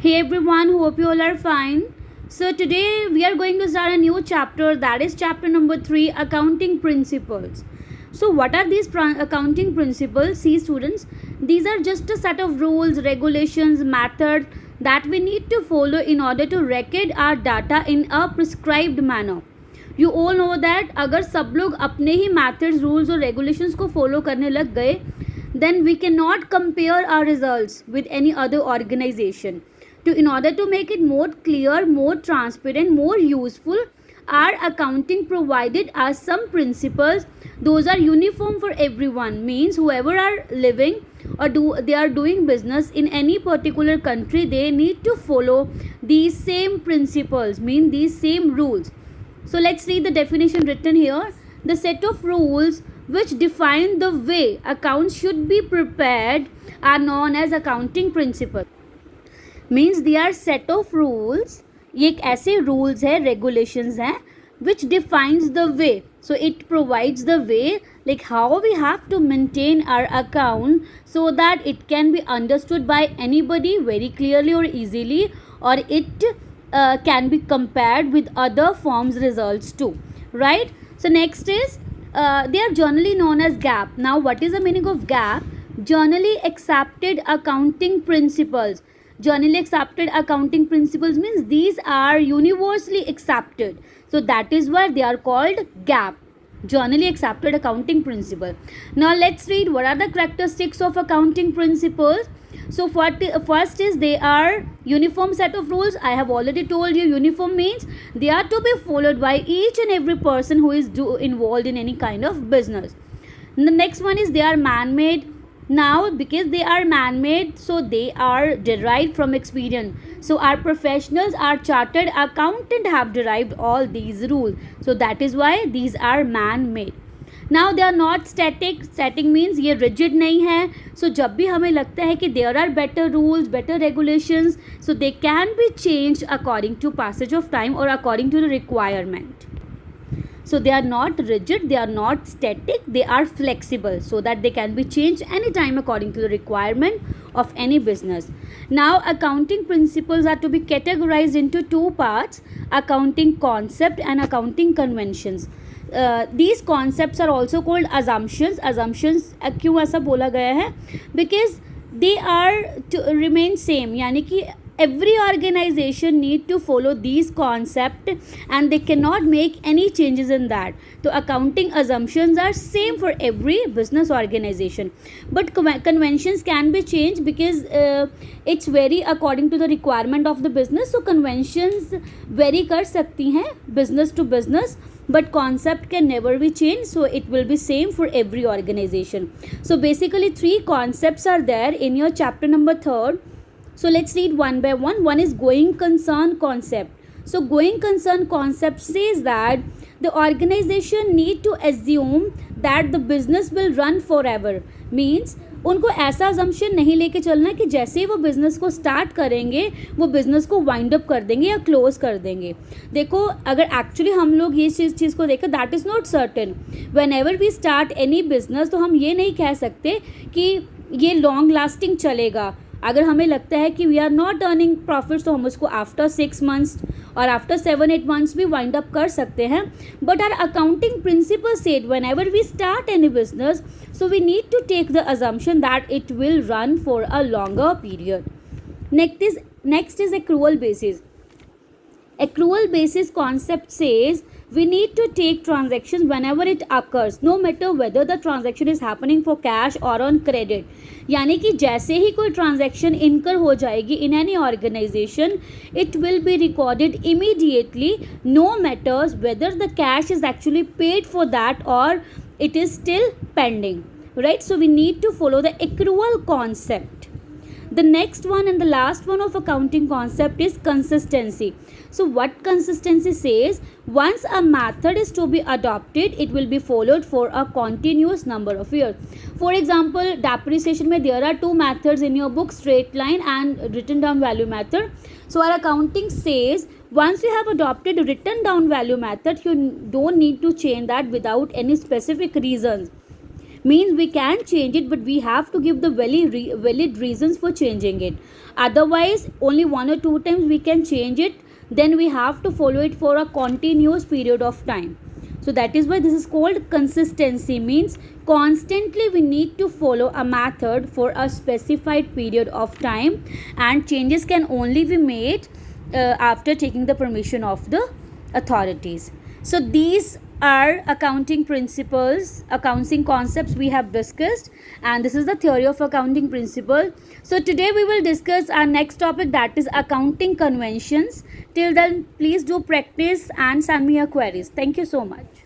Hey everyone, hope you all are fine. So today we are going to start a new chapter, that is chapter number 3, accounting principles. So what are these accounting principles? See students, these are just a set of rules, regulations, methods that we need to follow in order to record our data in a prescribed manner. You all know that अगर सब लोग अपने ही methods, rules और regulations को follow करने लग गए, then we cannot compare our results with any other organization. In order to make it more clear, more transparent, more useful, our accounting provided us some principles. Those are uniform for everyone, means whoever are living or they are doing business in any particular country, they need to follow these same principles, mean these same rules. So let's read the definition written here. The set of rules which define the way accounts should be prepared are known as accounting principles. Means they are set of rules, ये एक ऐसे rules है, regulations हैं which defines the way. So it provides the way like how we have to maintain our account so that it can be understood by anybody very clearly और easily, और it can be compared with other forms results too, right? So next is they are generally known as GAAP. Now what is the meaning of GAAP? Generally accepted accounting principles. Generally accepted accounting principles means these are universally accepted, so that is why they are called GAAP, generally accepted accounting principle. Now let's read what are the characteristics of accounting principles. So first is they are uniform set of rules. I have already told you uniform means they are to be followed by each and every person who is involved in any kind of business. And the next one is they are man-made. Now because they are man-made, so they are derived from experience. So our professionals, our chartered accountant have derived all these rules, so that is why these are man-made. Now they are not static. Static means ये rigid नहीं है. So जब भी हमें लगता है कि there are better rules, better regulations, so they can be changed according to passage of time or according to the requirement. So they are not rigid, they are not static, they are flexible, so that they can be changed anytime according to the requirement of any business. Now accounting principles are to be categorized into two parts: accounting concept and accounting conventions. These concepts are also called assumptions. Assumptions क्यों ऐसा बोला गया है? Because they are to remain same, यानी कि every organization need to follow these concepts and they cannot make any changes in that. So accounting assumptions are same for every business organization, but conventions can be changed because it's vary according to the requirement of the business. So conventions vary कर सकती हैं business to business, but concept can never be changed, so it will be same for every organization. So basically 3 concepts are there in your chapter number 3rd. So let's read one by one. One is going concern concept. So going concern concept says that the organization need to assume that the business will run forever. Means उनको ऐसा assumption नहीं लेके चलना कि जैसे ही वो business को start करेंगे वो बिज़नेस को वाइंड अप कर देंगे या क्लोज कर देंगे. देखो अगर एक्चुअली हम लोग ये चीज़ को देखें, that is not certain. Whenever we start any business, तो हम ये नहीं कह सकते कि ये लॉन्ग लास्टिंग चलेगा. अगर हमें लगता है कि we are not earning profits, तो हम उसको आफ्टर 6 मंथ्स और आफ्टर 7-8 मंथ्स भी वाइंड अप कर सकते हैं. But our accounting principle said whenever we start any business, so we need to take the assumption that it will run for a longer period. Next is accrual basis. Accrual basis concept says we need to take transactions whenever it occurs, no matter whether the transaction is happening for cash or on credit. यानी कि जैसे ही कोई transaction incur हो जाएगी in any organisation, it will be recorded immediately, no matters whether the cash is actually paid for that or it is still pending, right? So we need to follow the accrual concept. The next one and the last one of accounting concept is consistency. So what consistency says? Once a method is to be adopted, it will be followed for a continuous number of years. For example, depreciation में there are 2 methods in your book, straight line and written down value method. So our accounting says once you have adopted written down value method, you don't need to change that without any specific reasons. means we can change it, but we have to give the valid reasons for changing it. Otherwise only one or two times we can change it, then we have to follow it for a continuous period of time. So that is why this is called consistency, means constantly we need to follow a method for a specified period of time, and changes can only be made after taking the permission of the authorities. So these are accounting principles, accounting concepts we have discussed, and this is the theory of accounting principle. So today we will discuss our next topic, that is accounting conventions. Till then, please do practice and send me your queries. Thank you so much.